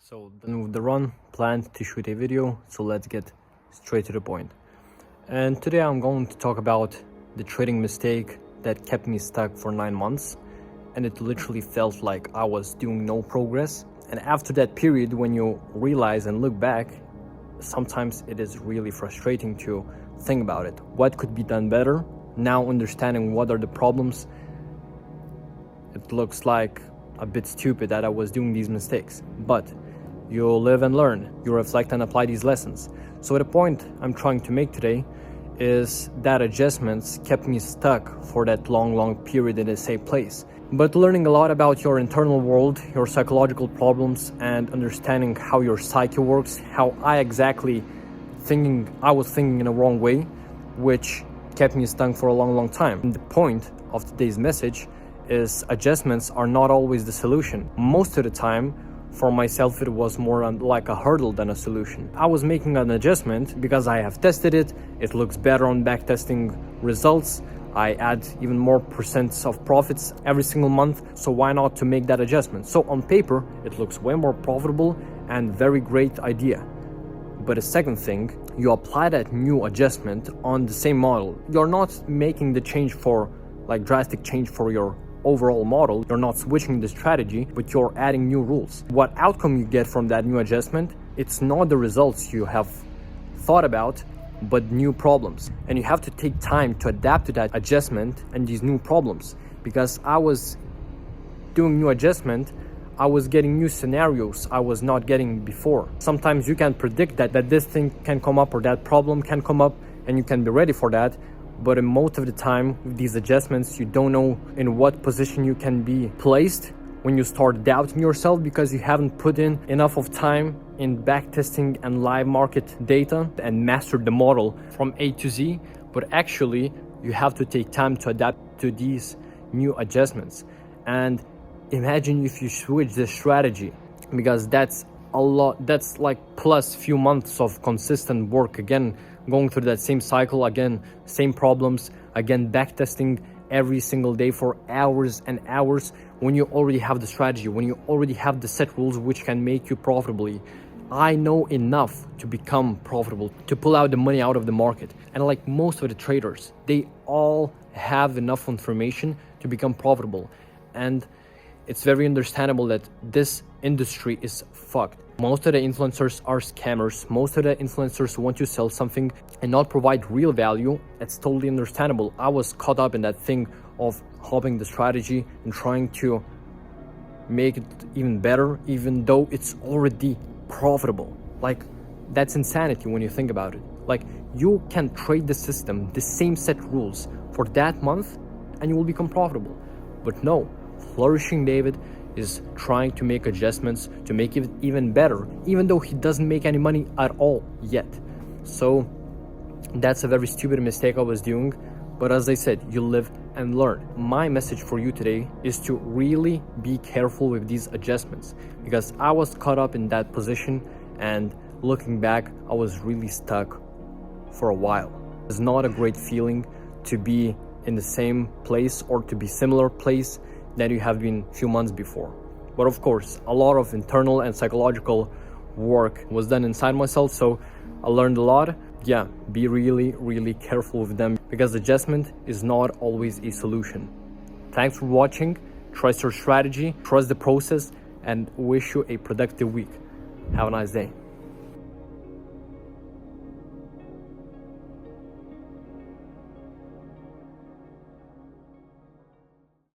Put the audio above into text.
So done with the run, planned to shoot a video, so let's get straight to the point. And today I'm going to talk about the trading mistake that kept me stuck for 9 months, and it literally felt like I was doing no progress. And after that period, when you realize and look back, sometimes it is really frustrating to think about it. What could be done better? Now understanding what are the problems, it looks like a bit stupid that I was doing these mistakes, but you live and learn, you reflect and apply these lessons. So the point I'm trying to make today is that adjustments kept me stuck for that long period in the same place. But learning a lot about your internal world, your psychological problems, and understanding how your psyche works, how I was thinking in a wrong way, which kept me stuck for a long time. And the point of today's message is adjustments are not always the solution. Most of the time, for myself, it was more like a hurdle than a solution. I was making an adjustment because I have tested it. It looks better on backtesting results. I add even more percents of profits every single month. So why not to make that adjustment? So on paper, it looks way more profitable and very great idea. But the second thing, you apply that new adjustment on the same model. You're not making the change for drastic change for your overall model. You're not switching the strategy, but you're adding new rules. What outcome you get from that new adjustment, it's not the results you have thought about, but new problems. And you have to take time to adapt to that adjustment and these new problems. Because I was doing new adjustment, I was getting new scenarios I was not getting before. Sometimes you can predict that this thing can come up or that problem can come up, and you can be ready for that. But in most of the time, with these adjustments, you don't know in what position you can be placed when you start doubting yourself because you haven't put in enough of time in backtesting and live market data and mastered the model from A to Z. But actually, you have to take time to adapt to these new adjustments. And imagine if you switch the strategy, because that's a lot. That's like plus few months of consistent work, again going through that same cycle, again same problems, again backtesting every single day for hours and hours. When you already have the strategy, when you already have the set rules which can make you profitably, I know enough to become profitable, to pull out the money out of the market. And like most of the traders, they all have enough information to become profitable. And it's very understandable that this industry is fucked. Most of the influencers are scammers. Most of the influencers want to sell something and not provide real value. It's totally understandable. I was caught up in that thing of hopping the strategy and trying to make it even better, even though it's already profitable. Like, that's insanity when you think about it. Like, you can trade the system, the same set rules for that month, and you will become profitable. But no, Flourishing David is trying to make adjustments to make it even better, even though he doesn't make any money at all yet. So that's a very stupid mistake I was doing. But as I said, you live and learn. My message for you today is to really be careful with these adjustments, because I was caught up in that position, and looking back, I was really stuck for a while. It's not a great feeling to be in the same place or to be similar place that you have been a few months before. But of course, a lot of internal and psychological work was done inside myself, so I learned a lot. Yeah, be really careful with them, because adjustment is not always a solution. Thanks for watching. Trust your strategy, trust the process, and wish you a productive week. Have a nice day.